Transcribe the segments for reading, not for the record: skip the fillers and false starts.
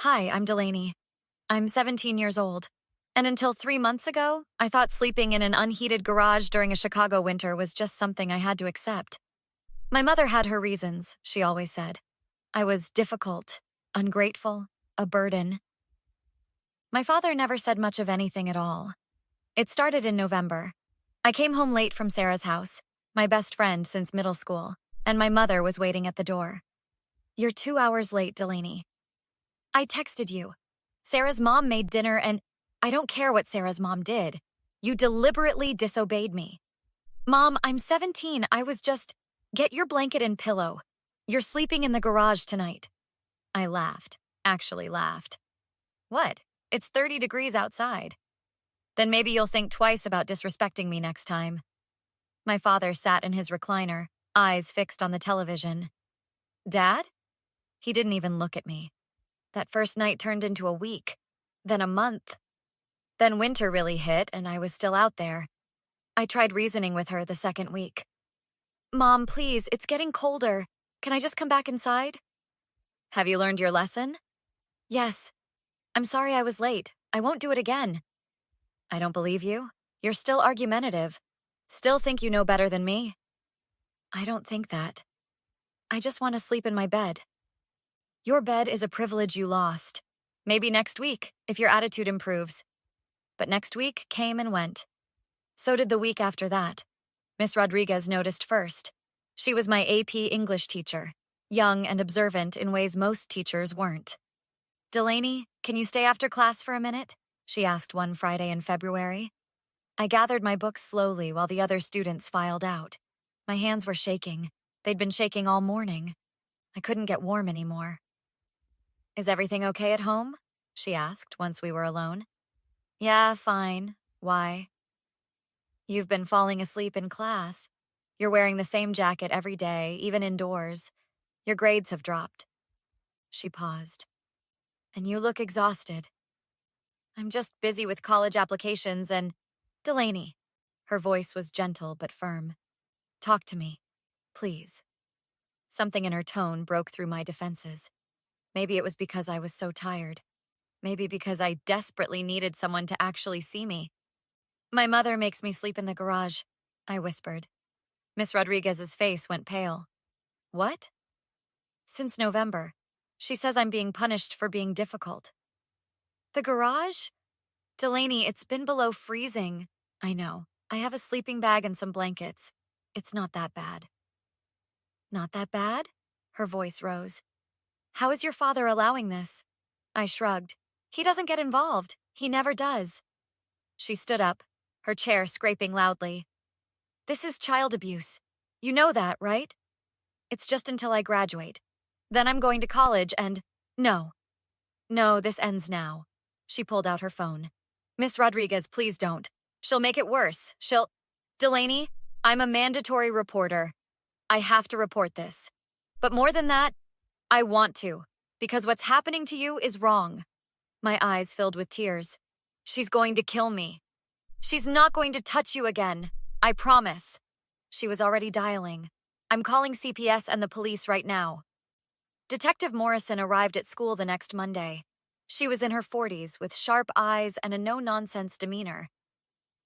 Hi, I'm Delaney. I'm 17 years old. And until 3 months ago, I thought sleeping in an unheated garage during a Chicago winter was just something I had to accept. My mother had her reasons, she always said. I was difficult, ungrateful, a burden. My father never said much of anything at all. It started in November. I came home late from Sarah's house, my best friend since middle school, and my mother was waiting at the door. You're 2 hours late, Delaney. I texted you. Sarah's mom made dinner and I don't care what Sarah's mom did. You deliberately disobeyed me. Mom, I'm 17. I was just, get your blanket and pillow. You're sleeping in the garage tonight. I laughed, actually laughed. What? It's 30 degrees outside. Then maybe you'll think twice about disrespecting me next time. My father sat in his recliner, eyes fixed on the television. Dad? He didn't even look at me. That first night turned into a week, then a month. Then winter really hit, and I was still out there. I tried reasoning with her the second week. Mom, please, it's getting colder. Can I just come back inside? Have you learned your lesson? Yes. I'm sorry I was late. I won't do it again. I don't believe you. You're still argumentative. Still think you know better than me. I don't think that. I just want to sleep in my bed. Your bed is a privilege you lost. Maybe next week, if your attitude improves. But next week came and went. So did the week after that. Miss Rodriguez noticed first. She was my AP English teacher, young and observant in ways most teachers weren't. Delaney, can you stay after class for a minute? She asked one Friday in February. I gathered my books slowly while the other students filed out. My hands were shaking. They'd been shaking all morning. I couldn't get warm anymore. Is everything okay at home? She asked once we were alone. Yeah, fine. Why? You've been falling asleep in class. You're wearing the same jacket every day, even indoors. Your grades have dropped. She paused. And you look exhausted. I'm just busy with college applications and… Delaney. Her voice was gentle but firm. Talk to me, please. Something in her tone broke through my defenses. Maybe it was because I was so tired. Maybe because I desperately needed someone to actually see me. My mother makes me sleep in the garage, I whispered. Miss Rodriguez's face went pale. What? Since November. She says I'm being punished for being difficult. The garage? Delaney, it's been below freezing. I know. I have a sleeping bag and some blankets. It's not that bad. Not that bad? Her voice rose. How is your father allowing this? I shrugged. He doesn't get involved. He never does. She stood up, her chair scraping loudly. This is child abuse. You know that, right? It's just until I graduate. Then I'm going to college and… No. No, this ends now. She pulled out her phone. Miss Rodriguez, please don't. She'll make it worse. Delaney, I'm a mandatory reporter. I have to report this. But more than that, I want to, because what's happening to you is wrong. My eyes filled with tears. She's going to kill me. She's not going to touch you again. I promise. She was already dialing. I'm calling CPS and the police right now. Detective Morrison arrived at school the next Monday. She was in her 40s with sharp eyes and a no-nonsense demeanor.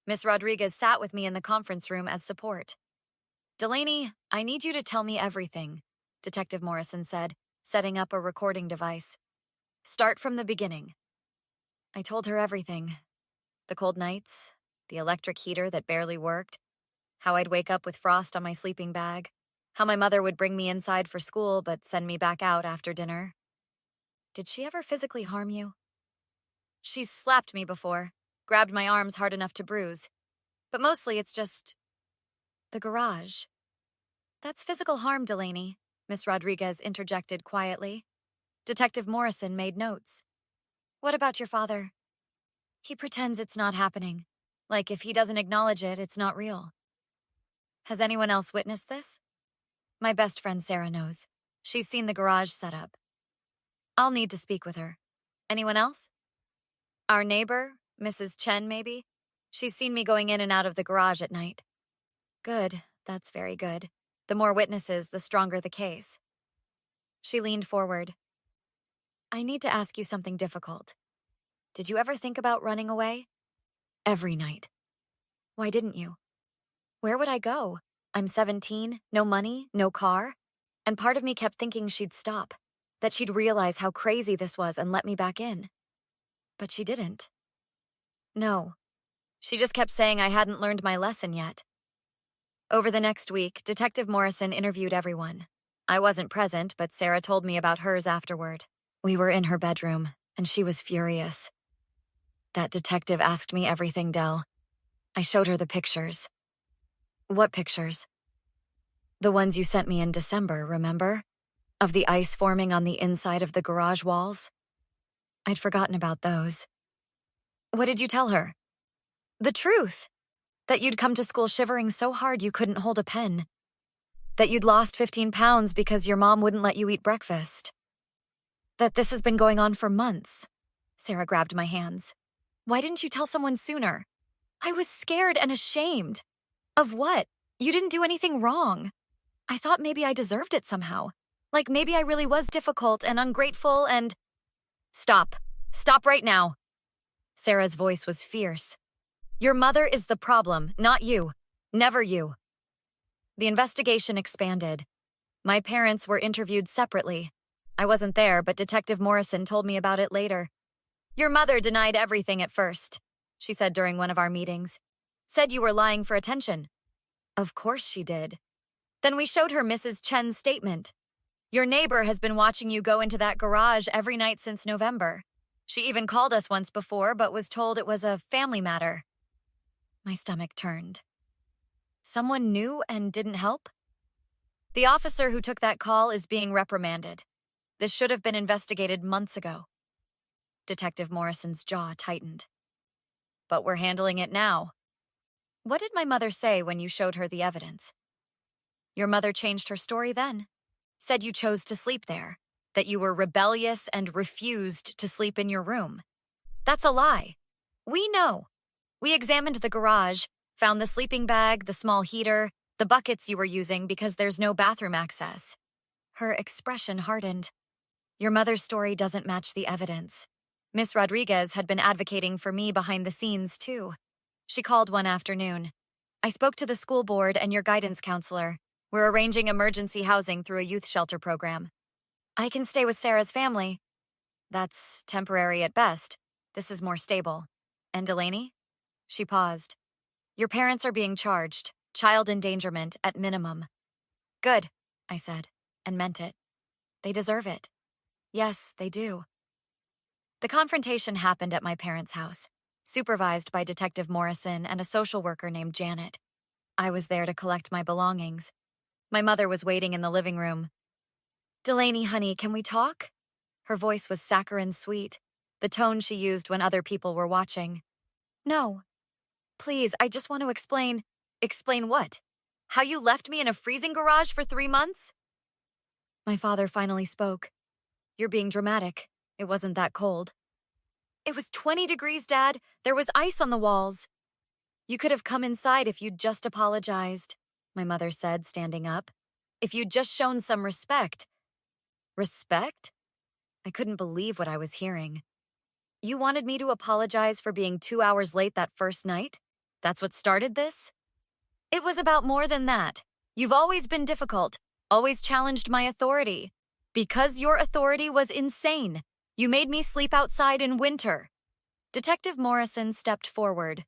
Miss Rodriguez sat with me in the conference room as support. Delaney, I need you to tell me everything, Detective Morrison said, setting up a recording device. Start from the beginning. I told her everything. The cold nights, the electric heater that barely worked, how I'd wake up with frost on my sleeping bag, how my mother would bring me inside for school but send me back out after dinner. Did she ever physically harm you? She's slapped me before, grabbed my arms hard enough to bruise. But mostly it's just… the garage. That's physical harm, Delaney, Miss Rodriguez interjected quietly. Detective Morrison made notes. What about your father? He pretends it's not happening. Like if he doesn't acknowledge it, it's not real. Has anyone else witnessed this? My best friend Sarah knows. She's seen the garage set up. I'll need to speak with her. Anyone else? Our neighbor, Mrs. Chen, maybe? She's seen me going in and out of the garage at night. Good, that's very good. The more witnesses, the stronger the case. She leaned forward. I need to ask you something difficult. Did you ever think about running away? Every night. Why didn't you? Where would I go? I'm 17, no money, no car. And part of me kept thinking she'd stop, that she'd realize how crazy this was and let me back in. But she didn't. No. She just kept saying I hadn't learned my lesson yet. Over the next week, Detective Morrison interviewed everyone. I wasn't present, but Sarah told me about hers afterward. We were in her bedroom, and she was furious. That detective asked me everything, Dell. I showed her the pictures. What pictures? The ones you sent me in December, remember? Of the ice forming on the inside of the garage walls? I'd forgotten about those. What did you tell her? The truth. That you'd come to school shivering so hard you couldn't hold a pen. That you'd lost 15 pounds because your mom wouldn't let you eat breakfast. That this has been going on for months. Sarah grabbed my hands. Why didn't you tell someone sooner? I was scared and ashamed. Of what? You didn't do anything wrong. I thought maybe I deserved it somehow. Like maybe I really was difficult and ungrateful and… Stop. Stop right now. Sarah's voice was fierce. Your mother is the problem, not you. Never you. The investigation expanded. My parents were interviewed separately. I wasn't there, but Detective Morrison told me about it later. Your mother denied everything at first, she said during one of our meetings. Said you were lying for attention. Of course she did. Then we showed her Mrs. Chen's statement. Your neighbor has been watching you go into that garage every night since November. She even called us once before, but was told it was a family matter. My stomach turned. Someone knew and didn't help? The officer who took that call is being reprimanded. This should have been investigated months ago. Detective Morrison's jaw tightened. But we're handling it now. What did my mother say when you showed her the evidence? Your mother changed her story then. Said you chose to sleep there. That you were rebellious and refused to sleep in your room. That's a lie. We know. We examined the garage, found the sleeping bag, the small heater, the buckets you were using because there's no bathroom access. Her expression hardened. Your mother's story doesn't match the evidence. Miss Rodriguez had been advocating for me behind the scenes, too. She called one afternoon. I spoke to the school board and your guidance counselor. We're arranging emergency housing through a youth shelter program. I can stay with Sarah's family. That's temporary at best. This is more stable. And Delaney? She paused. Your parents are being charged. Child endangerment at minimum. Good, I said, and meant it. They deserve it. Yes, they do. The confrontation happened at my parents' house, supervised by Detective Morrison and a social worker named Janet. I was there to collect my belongings. My mother was waiting in the living room. Delaney, honey, can we talk? Her voice was saccharine sweet, the tone she used when other people were watching. No. Please, I just want to explain. Explain what? How you left me in a freezing garage for 3 months? My father finally spoke. You're being dramatic. It wasn't that cold. It was 20 degrees, Dad. There was ice on the walls. You could have come inside if you'd just apologized, my mother said, standing up. If you'd just shown some respect. Respect? I couldn't believe what I was hearing. You wanted me to apologize for being 2 hours late that first night? That's what started this? It was about more than that. You've always been difficult, always challenged my authority. Because your authority was insane, you made me sleep outside in winter. Detective Morrison stepped forward.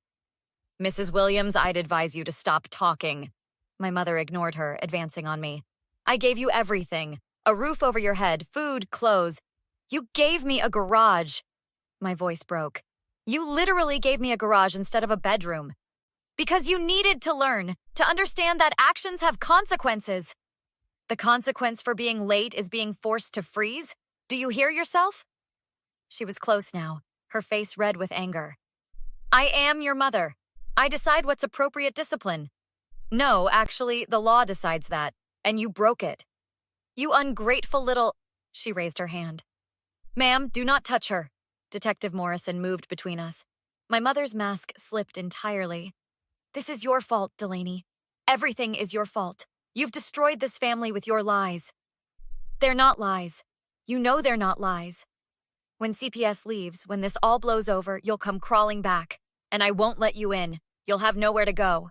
Mrs. Williams, I'd advise you to stop talking. My mother ignored her, advancing on me. I gave you everything. A roof over your head, food, clothes. You gave me a garage. My voice broke. You literally gave me a garage instead of a bedroom. Because you needed to learn, to understand that actions have consequences. The consequence for being late is being forced to freeze? Do you hear yourself? She was close now, her face red with anger. I am your mother. I decide what's appropriate discipline. No, actually, the law decides that, and you broke it. You ungrateful little… She raised her hand. Ma'am, do not touch her. Detective Morrison moved between us. My mother's mask slipped entirely. This is your fault, Delaney. Everything is your fault. You've destroyed this family with your lies. They're not lies. You know they're not lies. When CPS leaves, when this all blows over, you'll come crawling back, and I won't let you in. You'll have nowhere to go.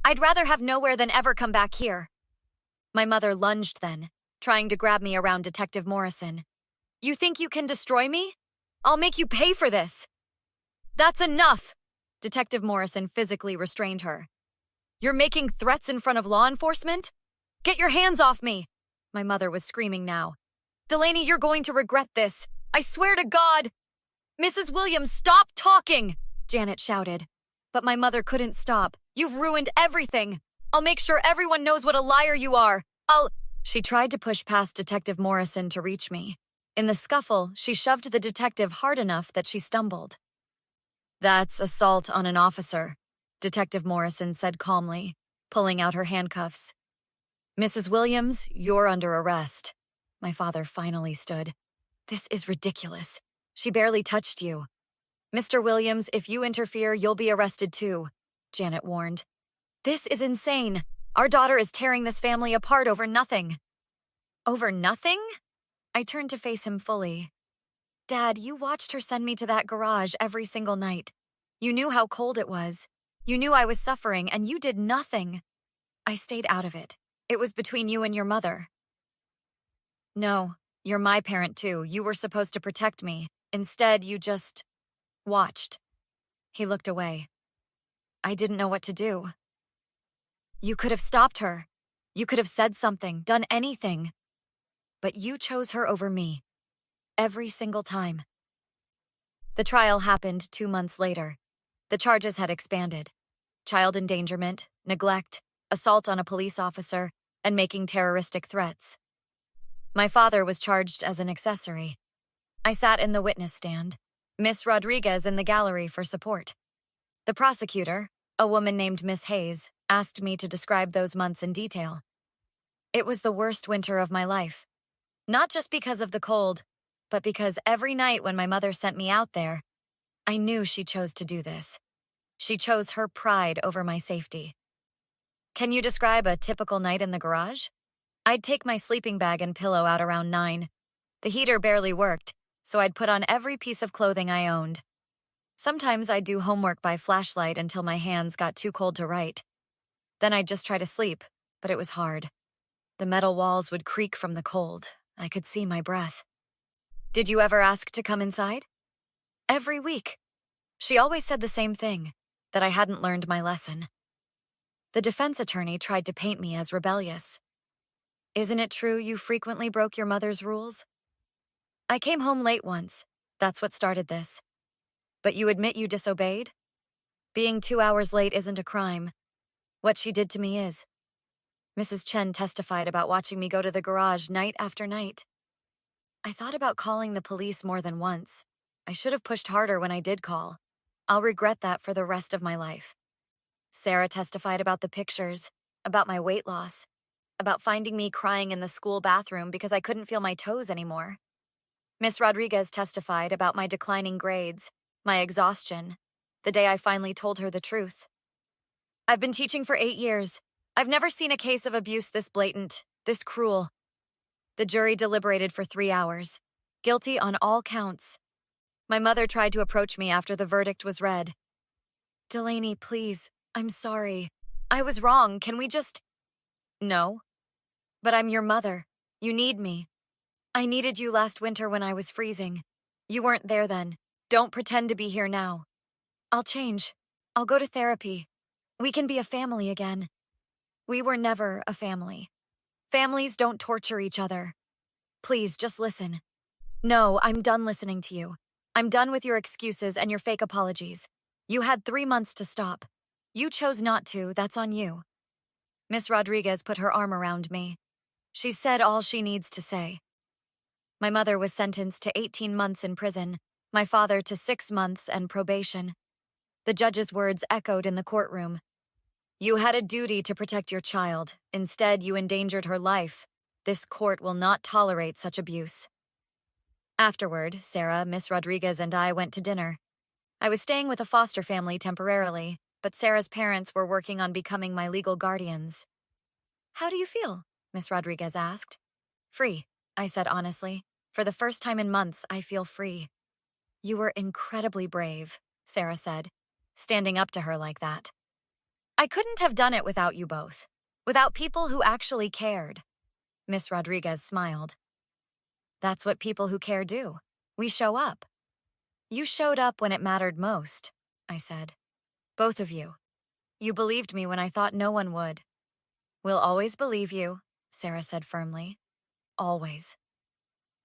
I'd rather have nowhere than ever come back here. My mother lunged then, trying to grab me around Detective Morrison. You think you can destroy me? I'll make you pay for this. That's enough! Detective Morrison physically restrained her. You're making threats in front of law enforcement? Get your hands off me! My mother was screaming now. Delaney, you're going to regret this. I swear to God! Mrs. Williams, stop talking! Janet shouted. But my mother couldn't stop. You've ruined everything. I'll make sure everyone knows what a liar you are. She tried to push past Detective Morrison to reach me. In the scuffle, she shoved the detective hard enough that she stumbled. That's assault on an officer, Detective Morrison said calmly, pulling out her handcuffs. Mrs. Williams, you're under arrest. My father finally stood. This is ridiculous. She barely touched you. Mr. Williams, if you interfere, you'll be arrested too, Janet warned. This is insane. Our daughter is tearing this family apart over nothing. Over nothing? I turned to face him fully. Dad, you watched her send me to that garage every single night. You knew how cold it was. You knew I was suffering, and you did nothing. I stayed out of it. It was between you and your mother. No, you're my parent too. You were supposed to protect me. Instead, you just watched. He looked away. I didn't know what to do. You could have stopped her. You could have said something, done anything. But you chose her over me. Every single time. The trial happened 2 months later. The charges had expanded. Child endangerment, neglect, assault on a police officer, and making terroristic threats. My father was charged as an accessory. I sat in the witness stand, Miss Rodriguez in the gallery for support. The prosecutor, a woman named Miss Hayes, asked me to describe those months in detail. It was the worst winter of my life. Not just because of the cold, but because every night when my mother sent me out there, I knew she chose to do this. She chose her pride over my safety. Can you describe a typical night in the garage? I'd take my sleeping bag and pillow out around 9. The heater barely worked, so I'd put on every piece of clothing I owned. Sometimes I'd do homework by flashlight until my hands got too cold to write. Then I'd just try to sleep, but it was hard. The metal walls would creak from the cold. I could see my breath. Did you ever ask to come inside? Every week. She always said the same thing, that I hadn't learned my lesson. The defense attorney tried to paint me as rebellious. Isn't it true you frequently broke your mother's rules? I came home late once. That's what started this. But you admit you disobeyed? Being 2 hours late isn't a crime. What she did to me is. Mrs. Chen testified about watching me go to the garage night after night. I thought about calling the police more than once. I should have pushed harder when I did call. I'll regret that for the rest of my life. Sarah testified about the pictures, about my weight loss, about finding me crying in the school bathroom because I couldn't feel my toes anymore. Miss Rodriguez testified about my declining grades, my exhaustion, the day I finally told her the truth. I've been teaching for 8 years. I've never seen a case of abuse this blatant, this cruel. The jury deliberated for 3 hours, guilty on all counts. My mother tried to approach me after the verdict was read. Delaney, please, I'm sorry. I was wrong. Can we just... No. But I'm your mother. You need me. I needed you last winter when I was freezing. You weren't there then. Don't pretend to be here now. I'll change. I'll go to therapy. We can be a family again. We were never a family. Families don't torture each other. Please, just listen. No, I'm done listening to you. I'm done with your excuses and your fake apologies. You had 3 months to stop. You chose not to, that's on you. Miss Rodriguez put her arm around me. She said all she needs to say. My mother was sentenced to 18 months in prison, my father to 6 months and probation. The judge's words echoed in the courtroom. You had a duty to protect your child. Instead, you endangered her life. This court will not tolerate such abuse. Afterward, Sarah, Miss Rodriguez, and I went to dinner. I was staying with a foster family temporarily, but Sarah's parents were working on becoming my legal guardians. How do you feel? Miss Rodriguez asked. Free, I said honestly. For the first time in months, I feel free. You were incredibly brave, Sarah said, standing up to her like that. I couldn't have done it without you both, without people who actually cared. Miss Rodriguez smiled. That's what people who care do. We show up. You showed up when it mattered most, I said. Both of you. You believed me when I thought no one would. We'll always believe you, Sarah said firmly. Always.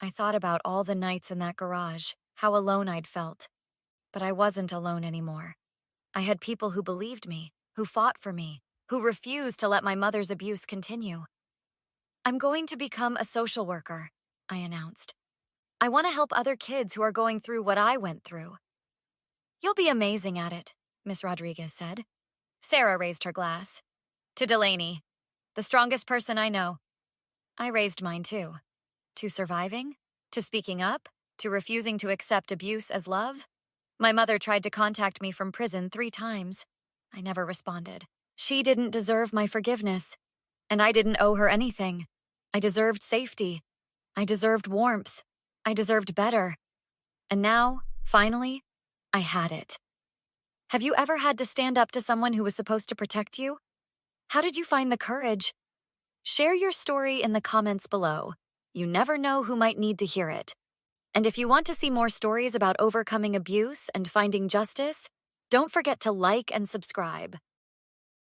I thought about all the nights in that garage, how alone I'd felt. But I wasn't alone anymore. I had people who believed me, who fought for me, who refused to let my mother's abuse continue. I'm going to become a social worker, I announced. I want to help other kids who are going through what I went through. You'll be amazing at it, Miss Rodriguez said. Sarah raised her glass. To Delaney, the strongest person I know. I raised mine too. To surviving? To speaking up? To refusing to accept abuse as love? My mother tried to contact me from prison 3 times. I never responded. She didn't deserve my forgiveness, and I didn't owe her anything. I deserved safety. I deserved warmth. I deserved better. And now, finally, I had it. Have you ever had to stand up to someone who was supposed to protect you? How did you find the courage? Share your story in the comments below. You never know who might need to hear it. And if you want to see more stories about overcoming abuse and finding justice, don't forget to like and subscribe.